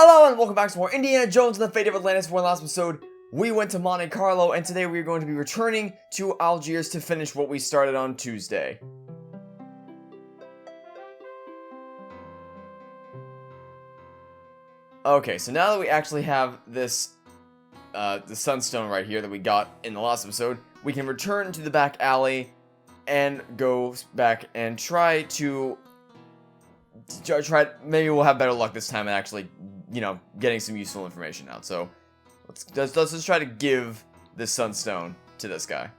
Hello and welcome back to more Indiana Jones and the Fate of Atlantis. For the last episode, we went to Monte Carlo, and today we are going to be returning to Algiers to finish what we started on Tuesday. Okay, so now that we actually have this, the sunstone right here that we got in the last episode, we can return to the back alley and go back and try, maybe we'll have better luck this time at actually, getting some useful information out. So, let's just try to give this sunstone to this guy.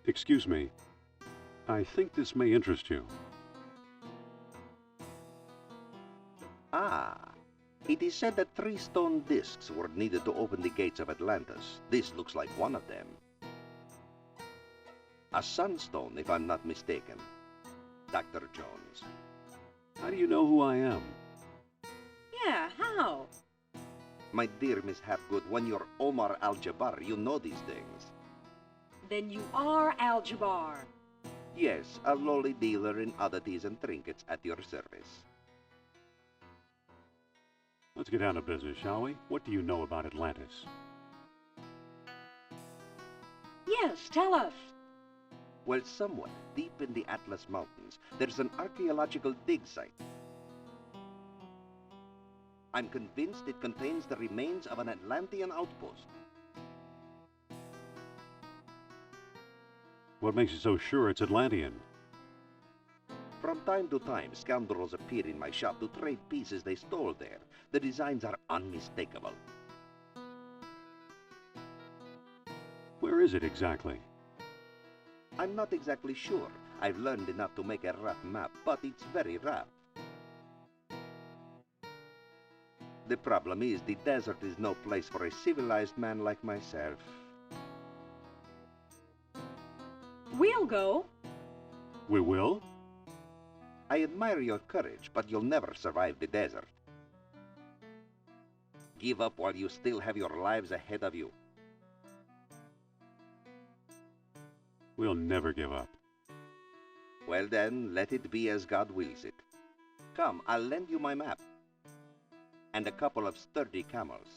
Excuse me. I think this may interest you. It is said that 3 stone discs were needed to open the gates of Atlantis. This looks like one of them. A sunstone, if I'm not mistaken. Dr. Jones. How do you know who I am? Yeah, how? My dear Miss Hapgood, when you're Omar al-Jabar, you know these things. Then you are Al-Jabar. Yes, a lowly dealer in oddities and trinkets at your service. Let's get down to business, shall we? What do you know about Atlantis? Yes, tell us. Well, somewhat deep in the Atlas Mountains, there's an archaeological dig site. I'm convinced it contains the remains of an Atlantean outpost. What makes you so sure it's Atlantean? From time to time, scoundrels appear in my shop to trade pieces they stole there. The designs are unmistakable. Where is it exactly? I'm not exactly sure. I've learned enough to make a rough map, but it's very rough. The problem is, the desert is no place for a civilized man like myself. We'll go. We will? I admire your courage, but you'll never survive the desert. Give up while you still have your lives ahead of you. We'll never give up. Well then, let it be as God wills it. Come, I'll lend you my map. And a couple of sturdy camels.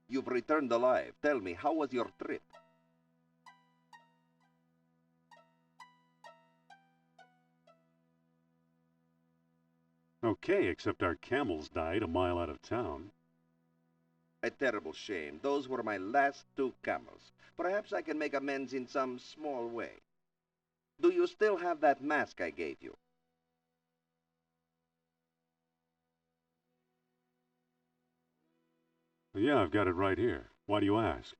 You've returned alive. Tell me, how was your trip? Okay, except our camels died a mile out of town. A terrible shame. Those were my last 2 camels. Perhaps I can make amends in some small way. Do you still have that mask I gave you? Yeah, I've got it right here. Why do you ask?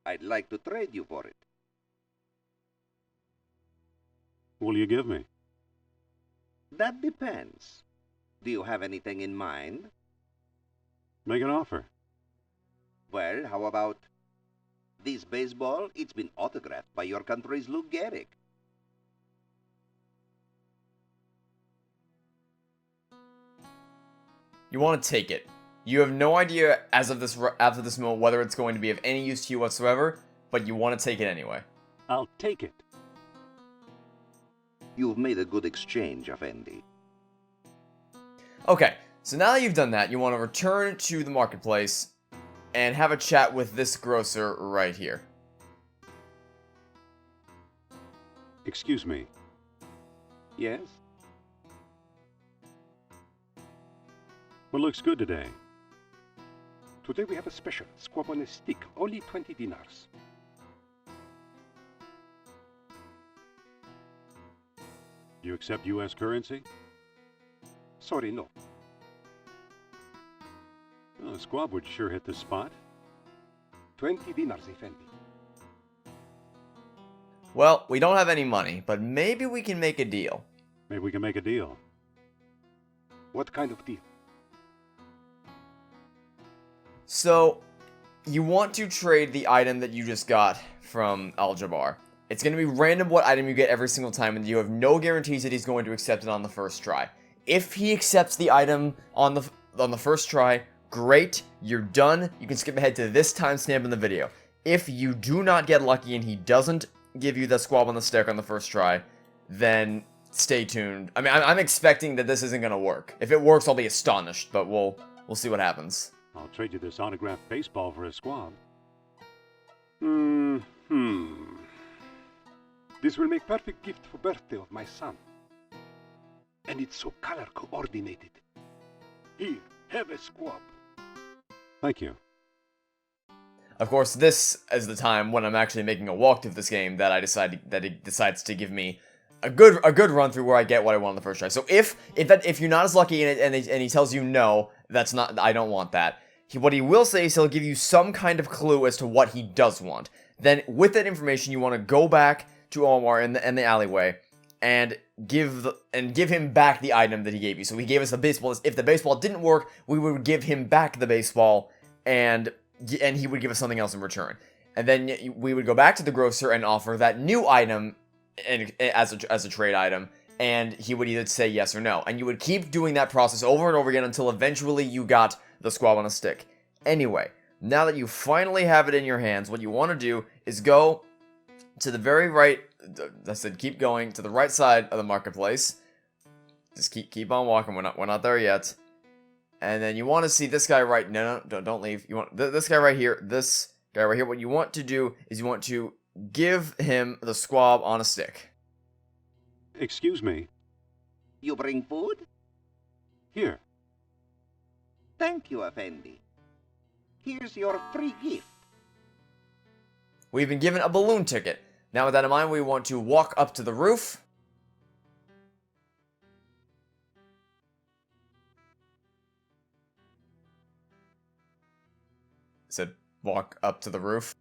I'd like to trade you for it. What'll you give me? That depends. Do you have anything in mind? Make an offer. Well, how about this baseball? It's been autographed by your country's Lou Gehrig. You want to take it. You have no idea after this moment whether it's going to be of any use to you whatsoever, but you want to take it anyway. I'll take it. You've made a good exchange, Effendi. Okay, so now that you've done that, you want to return to the marketplace and have a chat with this grocer right here. Excuse me. Yes? What looks good today? Today we have a special, squab on a stick, only 20 dinars. You accept U.S. currency? Sorry, no. Oh, a squab would sure hit the spot. 20 dinars, Effendi. Well, we don't have any money, but maybe we can make a deal. Maybe we can make a deal. What kind of deal? So, you want to trade the item that you just got from Al-Jabar. It's going to be random what item you get every single time, and you have no guarantees that he's going to accept it on the first try. If he accepts the item on the first try, great, you're done. You can skip ahead to this timestamp in the video. If you do not get lucky and he doesn't give you the squab on the stick on the first try, then stay tuned. I mean, I'm expecting that this isn't going to work. If it works, I'll be astonished, but we'll see what happens. I'll trade you this autographed baseball for a squab. This will make perfect gift for birthday of my son. And it's so color coordinated. Here, have a squab. Thank you. Of course, this is the time when I'm actually making a walkthrough of this game that it decides to give me a good run through where I get what I want on the first try. So if you're not as lucky and he tells you no, that's not, I don't want that. What he will say is he'll give you some kind of clue as to what he does want. Then with that information, you want to go back to Omar in the alleyway and give him back the item that he gave you. So he gave us the baseball. If the baseball didn't work, we would give him back the baseball, and he would give us something else in return. And then we would go back to the grocer and offer that new item as a trade item, and he would either say yes or no. And you would keep doing that process over and over again until eventually you got the squab on a stick. Anyway, now that you finally have it in your hands, what you want to do is go to the very right. I said keep going to the right side of the marketplace. Just keep on walking. We're not there yet. And then you want to see this guy right. No, don't leave. You want this guy right here. This guy right here. What you want to do is you want to give him the squab on a stick. Excuse me. You bring food? Here. Thank you, Effendi. Here's your free gift. We've been given a balloon ticket. Now with that in mind, we want to walk up to the roof. Said walk up to the roof.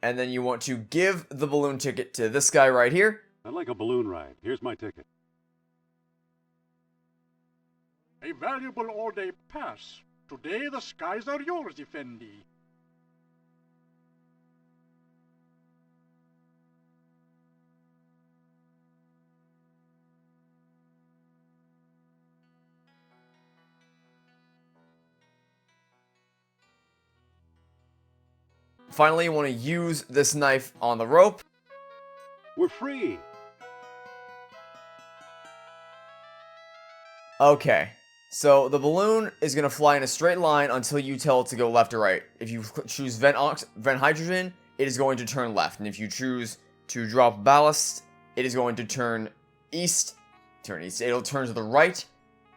And then you want to give the balloon ticket to this guy right here. I'd like a balloon ride. Here's my ticket. A valuable all-day pass. Today the skies are yours, Effendi. Finally, you want to use this knife on the rope. We're free. Okay, so the balloon is going to fly in a straight line until you tell it to go left or right. If you choose vent hydrogen, it is going to turn left. And if you choose to drop ballast, it is going to turn east. It'll turn to the right,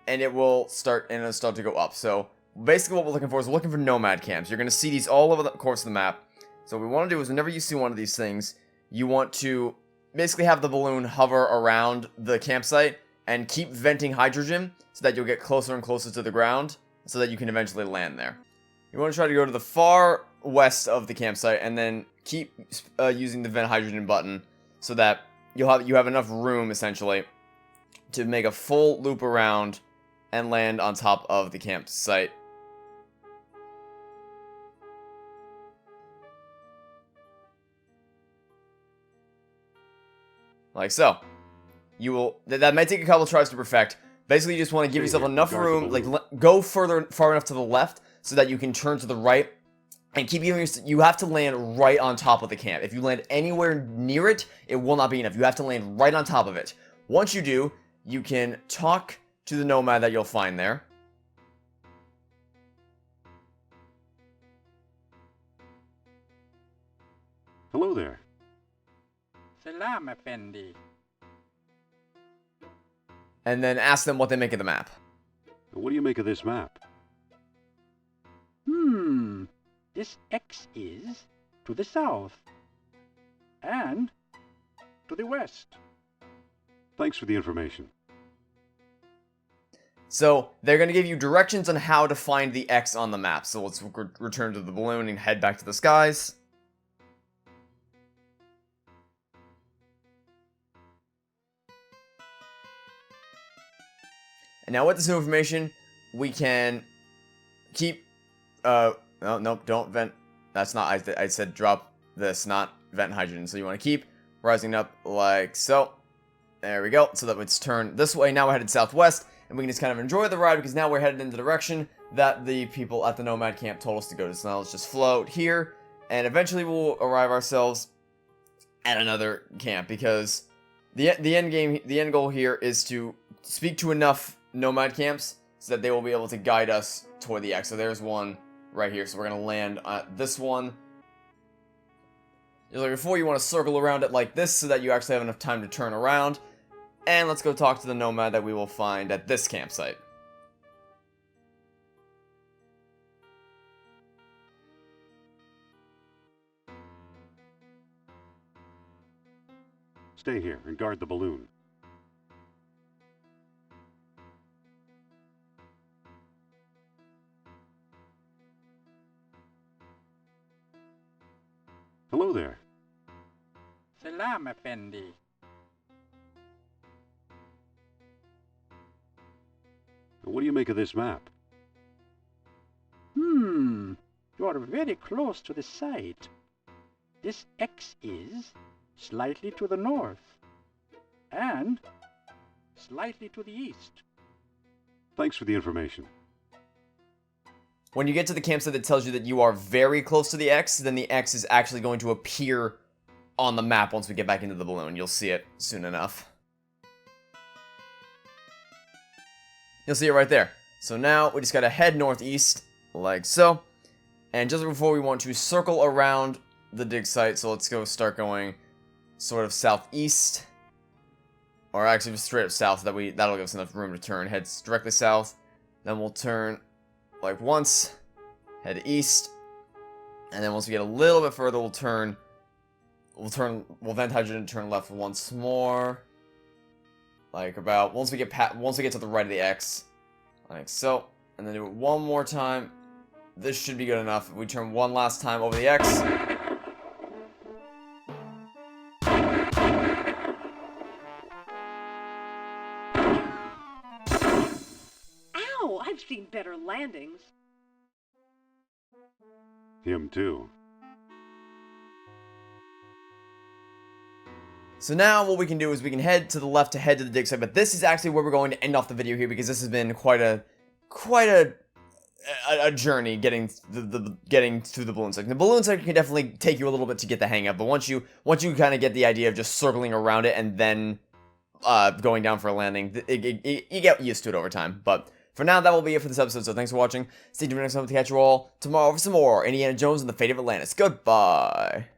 and it'll start to go up. So basically what we're looking for is we're looking for nomad camps. You're going to see these all over the course of the map. So what we want to do is whenever you see one of these things, you want to basically have the balloon hover around the campsite and keep venting hydrogen so that you'll get closer and closer to the ground so that you can eventually land there. You want to try to go to the far west of the campsite and then keep using the vent hydrogen button so that you have enough room essentially to make a full loop around and land on top of the campsite. Like so. You will. That might take a couple tries to perfect. Basically, you just want to give yourself enough room, like go far enough to the left so that you can turn to the right, and keep giving you have to land right on top of the camp. If you land anywhere near it, it will not be enough. You have to land right on top of it. Once you do, you can talk to the nomad that you'll find there. Hello there. Salam, Effendi. And then ask them what they make of the map. What do you make of this map? This X is to the south and to the west. Thanks for the information. So they're going to give you directions on how to find the X on the map. So let's return to the balloon and head back to the skies. And now with this new information, we can keep, no, nope, don't vent, that's not, I said drop this, not vent hydrogen. So you want to keep rising up like so. There we go. So that it's turned this way. Now we're headed southwest, and we can just kind of enjoy the ride because now we're headed in the direction that the people at the Nomad camp told us to go to. So now let's just float here, and eventually we'll arrive ourselves at another camp because the end goal here is to speak to enough Nomad camps so that they will be able to guide us toward the X. So there's one right here. So we're gonna land at this one. Just like before, you want to circle around it like this so that you actually have enough time to turn around. And let's go talk to the Nomad that we will find at this campsite. Stay here and guard the balloon. Hello there. Salam, Effendi. What do you make of this map? You are very close to the site. This X is slightly to the north and slightly to the east. Thanks for the information. When you get to the campsite that tells you that you are very close to the X, then the X is actually going to appear on the map once we get back into the balloon. You'll see it soon enough. You'll see it right there. So now we just gotta head northeast, like so. And just before we want to circle around the dig site, so let's go start going sort of southeast. Or actually just straight up south, so that that'll give us enough room to turn. Head directly south. Then we'll turn like once, head east. And then once we get a little bit further, we'll vent hydrogen and turn left once more. Like about once we get to the right of the X, like so, and then do it one more time. This should be good enough. If we turn one last time over the X. Ow! I've seen better landings. Him too. So now what we can do is we can head to the left to head to the dig site, but this is actually where we're going to end off the video here because this has been quite a journey getting getting through the balloon section. The balloon section can definitely take you a little bit to get the hang of, but once you kind of get the idea of just circling around it and then going down for a landing, you get used to it over time. But for now, that will be it for this episode. So thanks for watching. Stay tuned next time to catch you all tomorrow for some more Indiana Jones and the Fate of Atlantis. Goodbye.